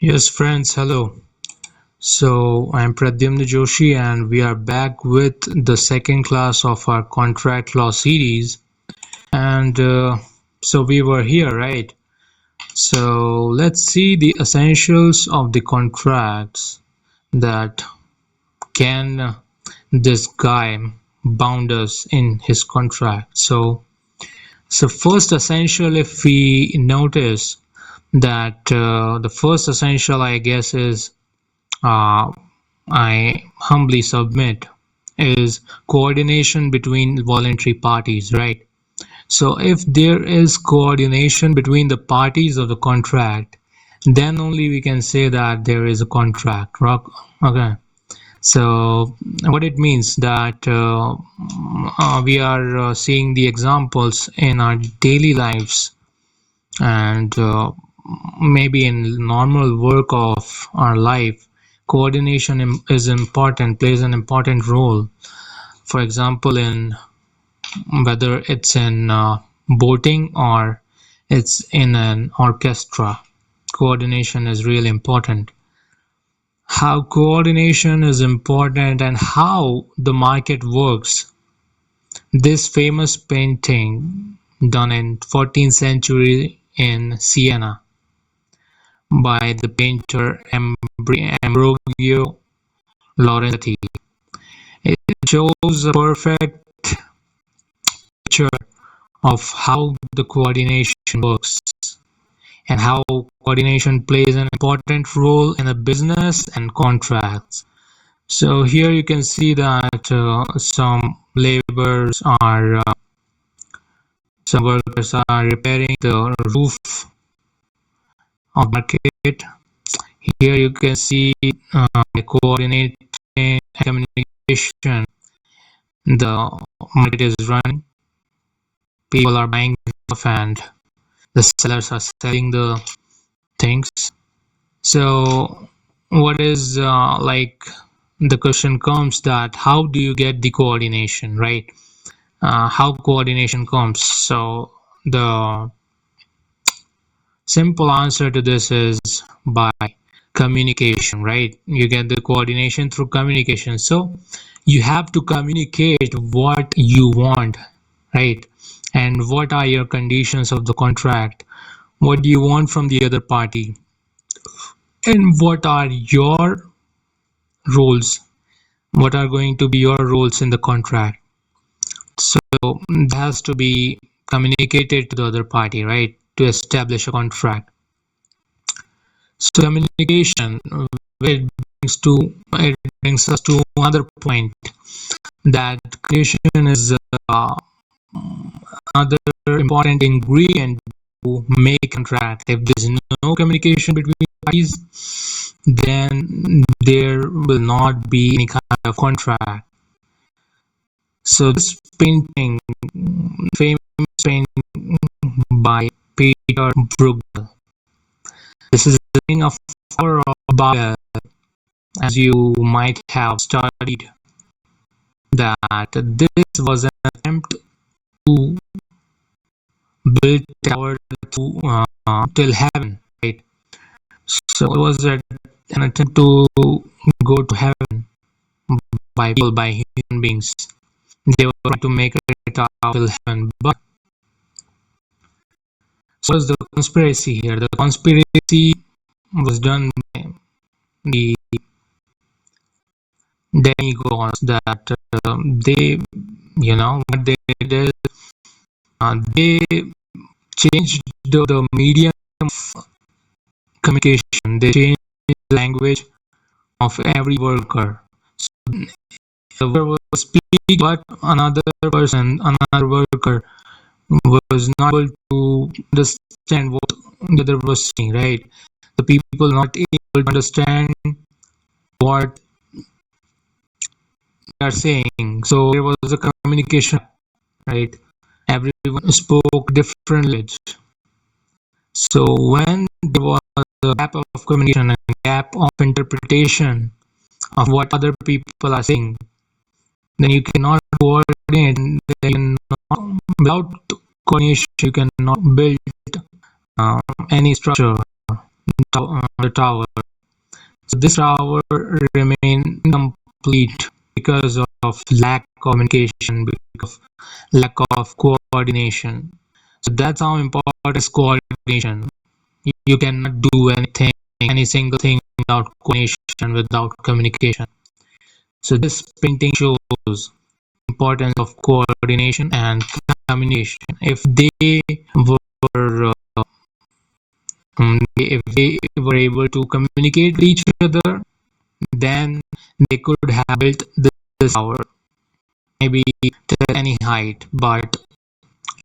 Yes, friends, hello. So I'm Pradhyumna Joshi, and we are back with the second class of our contract law series. And so we were here, right? So let's see the essentials of the contracts that can this guy bound us in his contract. So first essential, if we notice that the first essential, I guess, is uh, I humbly submit is coordination between voluntary parties, right? So if there is coordination between the parties of the contract, then only we can say that there is a contract. Okay. So what it means that we are seeing the examples in our daily lives and maybe in normal work of our life, coordination is important, plays an important role. For example, in whether it's in boating or it's in an orchestra, coordination is really important. How coordination is important and how the market works. This famous painting done in 14th century in Siena by the painter Ambrogio Lorenzetti. It shows a perfect picture of how the coordination works and how coordination plays an important role in a business and contracts. So here you can see that some workers are repairing the roof of the market. Here you can see coordinating and communication. The market is running, people are buying stuff, and the sellers are selling the things. So, what is the question comes that how do you get the coordination, right? How coordination comes. So, the simple answer to this is by communication, right? You get the coordination through communication. So you have to communicate what you want, right? And what are your conditions of the contract? What do you want from the other party? And what are your roles? What are going to be your roles in the contract? So it has to be communicated to the other party, right? To establish a contract. So communication, it it brings us to another point that communication is another important ingredient to make contract. If there's no communication between parties, then there will not be any kind of contract. So this painting, famous painting by Peter Bruegel. This is the thing of power of Babel, as you might have studied, that this was an attempt to build a tower till heaven, right? So it was an attempt to go to heaven by people, by human beings. They were trying to make a tower till heaven, but so was the conspiracy here. The conspiracy was done by the demigods that they, what they did is they changed the medium of communication. They changed the language of every worker. So the worker was speaking, but another worker was not able to understand what the other was saying, right? The people not able to understand what they are saying. So there was a communication, right? Everyone spoke different language. So when there was a gap of communication and gap of interpretation of what other people are saying, then you cannot coordinate. Without coordination, you cannot build any structure. the tower. So this tower remained incomplete because of lack of communication, because of lack of coordination. So that's how important is coordination. You cannot do anything, any single thing without coordination, without communication. So this painting shows importance of coordination and communication. If they were if they were able to communicate with each other, then they could have built this tower, maybe to any height. But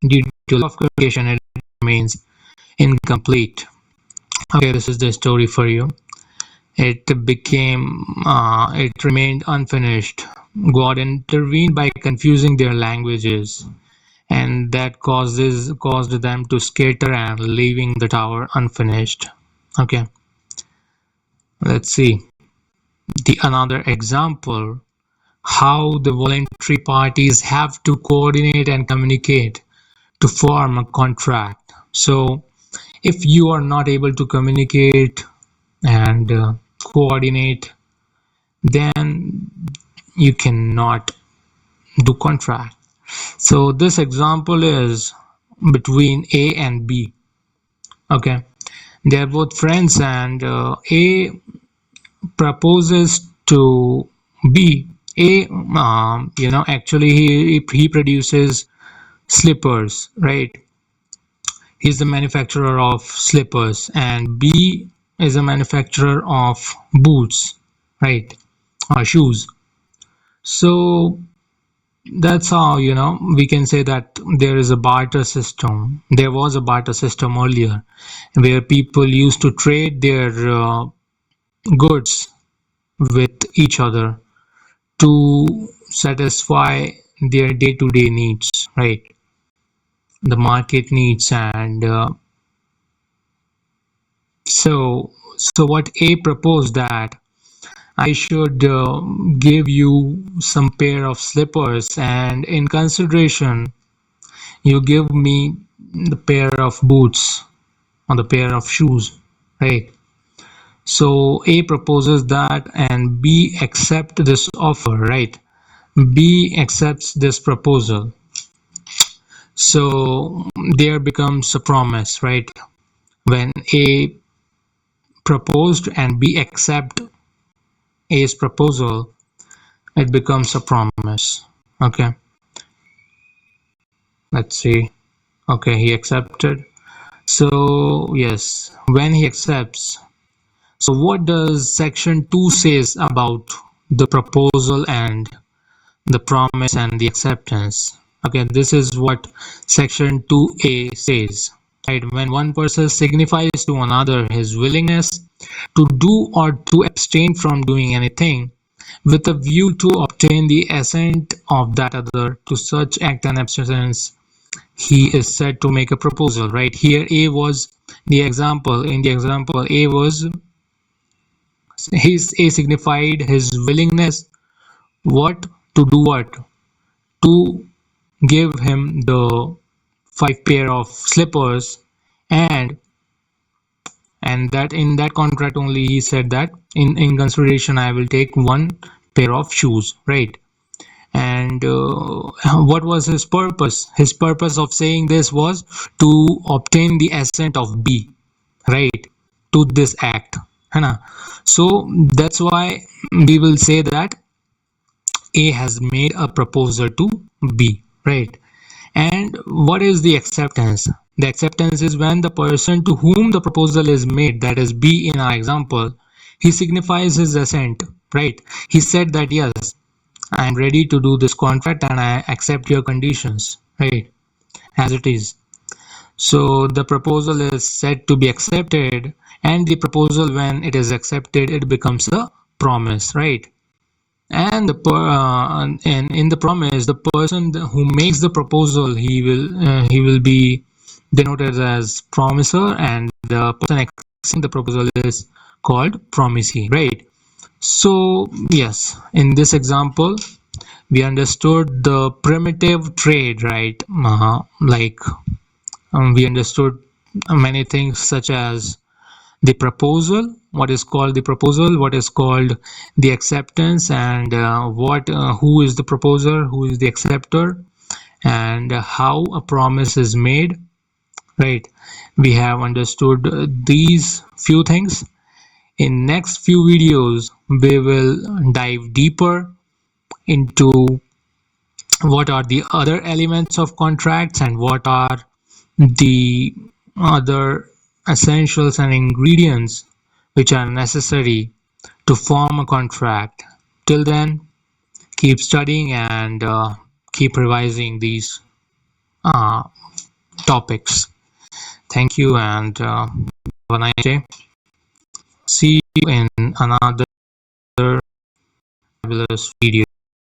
due to lack of communication, it remains incomplete. Okay, this is the story for you. It remained unfinished. God intervened by confusing their languages, and that caused them to scatter and leaving the tower unfinished. Okay, let's see the another example, how the voluntary parties have to coordinate and communicate to form a contract. So if you are not able to communicate and coordinate, then you cannot do contract. So this example is between A and B. Okay, they are both friends, and A proposes to B. A, actually he produces slippers, right? He's the manufacturer of slippers, and B is a manufacturer of boots, right? Or shoes. So that's how we can say that there is a barter system. There was a barter system earlier, where people used to trade their goods with each other to satisfy their day-to-day needs, right? The market needs. And so what A proposed, that I should give you some pair of slippers, and in consideration you give me the pair of boots or the pair of shoes, right? So A proposes that, and B accepts this offer, right? B accepts this proposal. So there becomes a promise, right? When A proposed and B accept A's proposal, it becomes a promise. Okay, let's see. Okay, he accepted. So yes, when he accepts, so what does section 2 says about the proposal and the promise and the acceptance? Okay, this is what section 2a says, right? When one person signifies to another his willingness to do or to abstain from doing anything with a view to obtain the assent of that other to such act and abstinence, he is said to make a proposal, right? Here A was the example. In the example, A signified his willingness what to do, what to give him the 5 pair of slippers, and that in that contract only he said that in consideration I will take 1 pair of shoes, right? And what was his purpose? His purpose of saying this was to obtain the assent of B, right, to this act. So that's why we will say that A has made a proposal to B, right? And what is the acceptance? The acceptance is when the person to whom the proposal is made, that is B in our example, he signifies his assent, right? He said that yes, I am ready to do this contract and I accept your conditions, right, as it is. So the proposal is said to be accepted, and the proposal, when it is accepted, it becomes a promise, right? And in the promise, the person who makes the proposal, he will be denoted as promiser, and the person accepting the proposal is called promisee, right? So yes, in this example we understood the primitive trade, right? We understood many things, such as the proposal, what is called the proposal, what is called the acceptance, and who is the proposer, who is the acceptor, and how a promise is made, right? We have understood these few things. In next few videos we will dive deeper into what are the other elements of contracts and what are the other essentials and ingredients which are necessary to form a contract. Till then, keep studying and keep revising these uh, topics. Thank you and have a nice day. See you in another fabulous video.